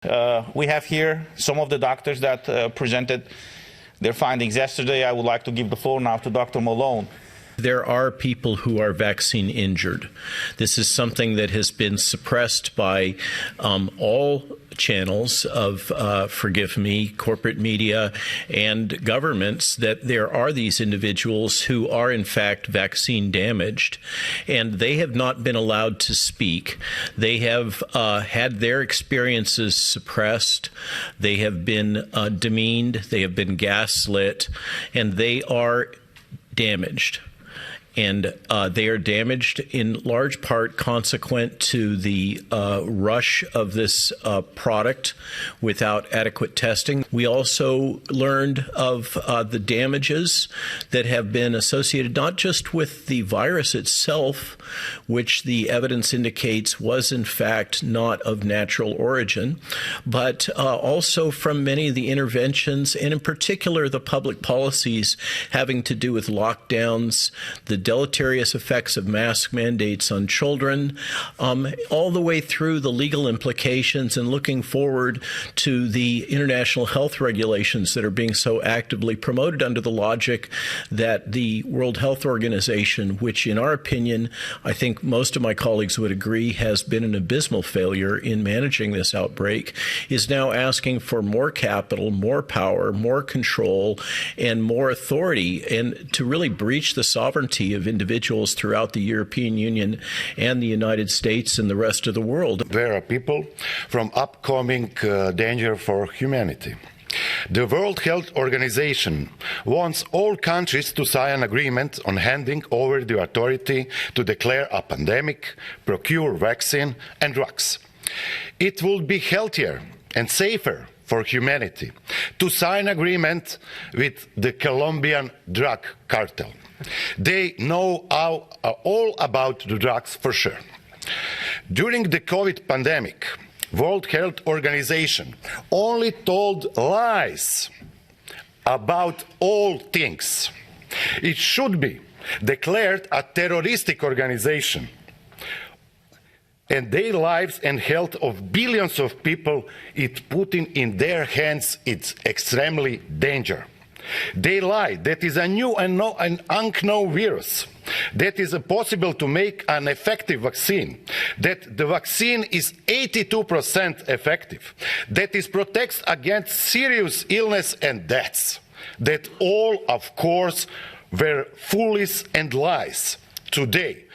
We have here some of the doctors that presented their findings yesterday. I would like to give the floor now to Dr. Malone. There are people who are vaccine injured. This is something that has been suppressed by all channels of, forgive me, corporate media and governments, that there are these individuals who are in fact vaccine damaged, and they have not been allowed to speak. They have had their experiences suppressed. They have been demeaned. They have been gaslit, and they are damaged. And they are damaged in large part consequent to the rush of this product without adequate testing. We also learned of the damages that have been associated not just with the virus itself, which the evidence indicates was in fact not of natural origin, but also from many of the interventions, and in particular the public policies having to do with lockdowns, the deleterious effects of mask mandates on children, all the way through the legal implications, and looking forward to the international health regulations that are being so actively promoted under the logic that the World Health Organization, which in our opinion, I think most of my colleagues would agree, has been an abysmal failure in managing this outbreak, is now asking for more capital, more power, more control, and more authority, and to really breach the sovereignty of individuals throughout the European Union and the United States and the rest of the world. There are people from upcoming danger for humanity. The World Health Organization wants all countries to sign an agreement on handing over the authority to declare a pandemic, procure vaccine and drugs. It would be healthier and safer for humanity to sign an agreement with the Colombian drug cartel. They know all about the drugs for sure. During the COVID pandemic, World Health Organization only told lies about all things. It should be declared a terroristic organization, and their lives and health of billions of people, it putting in their hands, it's extremely dangerous. They lie that is a new and unknown virus, that is possible to make an effective vaccine, that the vaccine is 82% effective, that it protects against serious illness and deaths, that all, of course, were foolish and lies. Today,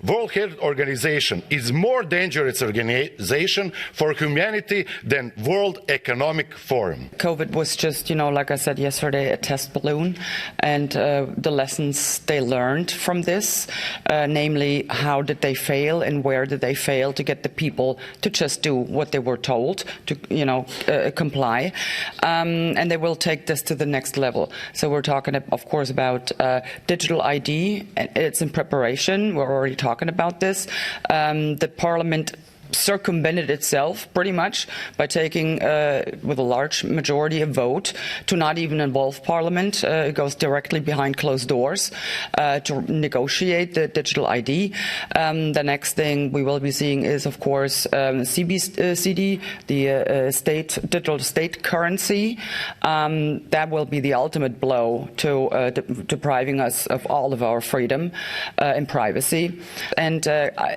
World Health Organization is more dangerous organization for humanity than World Economic Forum. COVID was just, like I said yesterday, a test balloon, and the lessons they learned from this, namely how did they fail and where did they fail to get the people to just do what they were told, to comply, and they will take this to the next level. So we're talking, of course, about digital ID. It's in preparation. We're already talking about this. The Parliament circumvented itself pretty much by taking with a large majority a vote to not even involve Parliament. It goes directly behind closed doors to negotiate the digital ID. The next thing we will be seeing is, of course, CBCD, the digital state currency. That will be the ultimate blow to depriving us of all of our freedom and privacy. And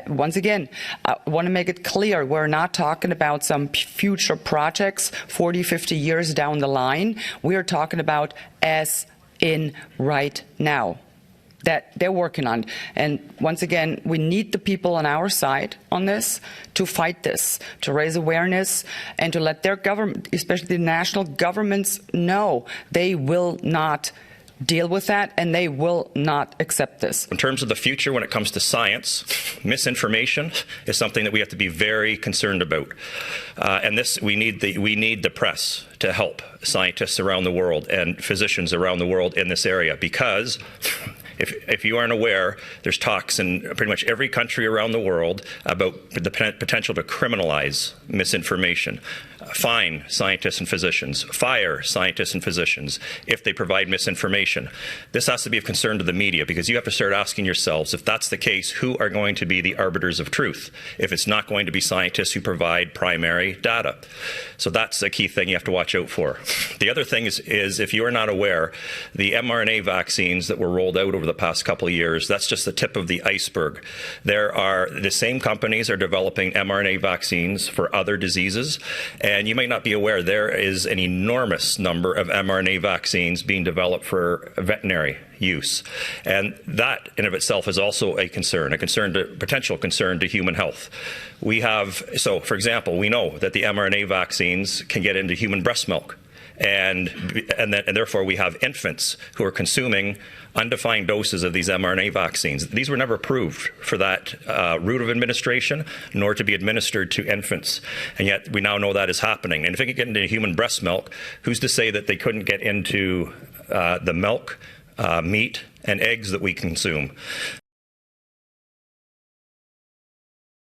once again, I want to make it clear, we're not talking about some future projects 40, 50 years down the line. We are talking about as in right now that they're working on. And once again, we need the people on our side on this to fight this, to raise awareness, and to let their government, especially the national governments, know they will not deal with that, and they will not accept this. In terms of the future, when it comes to science, misinformation is something that we have to be very concerned about. And this, we need the press to help scientists around the world and physicians around the world in this area, because If you aren't aware, there's talks in pretty much every country around the world about the potential to criminalize misinformation. Fine scientists and physicians, fire scientists and physicians if they provide misinformation. This has to be of concern to the media, because you have to start asking yourselves, if that's the case, who are going to be the arbiters of truth if it's not going to be scientists who provide primary data? So that's a key thing you have to watch out for. The other thing is if you are not aware, the mRNA vaccines that were rolled out over the past couple of years, that's just the tip of the iceberg. The same companies are developing mRNA vaccines for other diseases, and you might not be aware there is an enormous number of mRNA vaccines being developed for veterinary use. And that in of itself is also a potential concern to human health. So for example, we know that the mRNA vaccines can get into human breast milk. And therefore we have infants who are consuming undefined doses of these mRNA vaccines. These were never approved for that route of administration, nor to be administered to infants. And yet we now know that is happening. And if it could get into human breast milk, who's to say that they couldn't get into the milk, meat, and eggs that we consume?